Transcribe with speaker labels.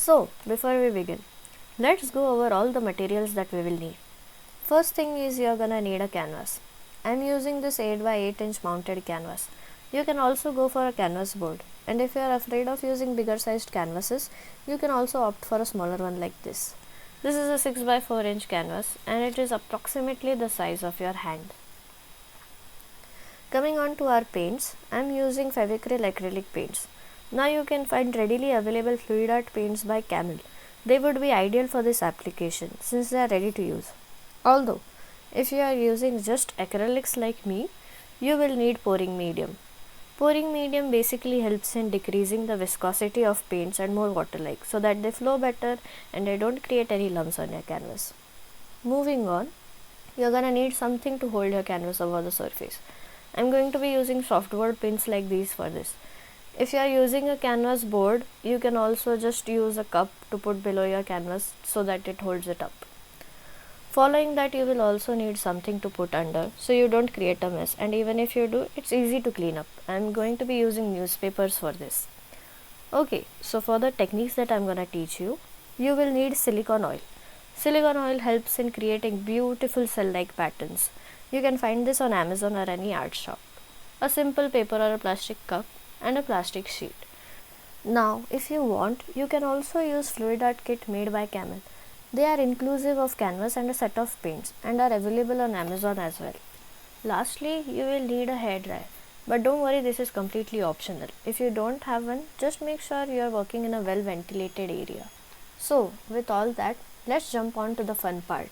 Speaker 1: So, before we begin, let's go over all the materials that we will need. First thing is you're gonna need a canvas. I'm using this 8 by 8 inch mounted canvas. You can also go for a canvas board, and if you are afraid of using bigger sized canvases, you can also opt for a smaller one like this. This is a 6 by 4 inch canvas and it is approximately the size of your hand. Coming on to our paints, I'm using acrylic paints. Now you can find readily available fluid art paints by Camel. They would be ideal for this application since they are ready to use. Although, if you are using just acrylics like me, you will need pouring medium. Pouring medium basically helps in decreasing the viscosity of paints and more water-like so that they flow better and they don't create any lumps on your canvas. Moving on, you're gonna need something to hold your canvas over the surface. I'm going to be using softboard pins like these for this. If you are using a canvas board, you can also just use a cup to put below your canvas so that it holds it up. Following that, you will also need something to put under so you don't create a mess, and even if you do, it's easy to clean up. I'm going to be using newspapers for this. Okay, so for the techniques that I'm gonna teach you, you will need silicone oil. Silicone oil helps in creating beautiful cell-like patterns. You can find this on Amazon or any art shop. A simple paper or a plastic cup and a plastic sheet. Now, if you want, you can also use fluid art kit made by Camel. They are inclusive of canvas and a set of paints and are available on Amazon as well. Lastly, you will need a hairdryer. But don't worry, this is completely optional. If you don't have one, just make sure you are working in a well ventilated area. So, with all that, let's jump on to the fun part.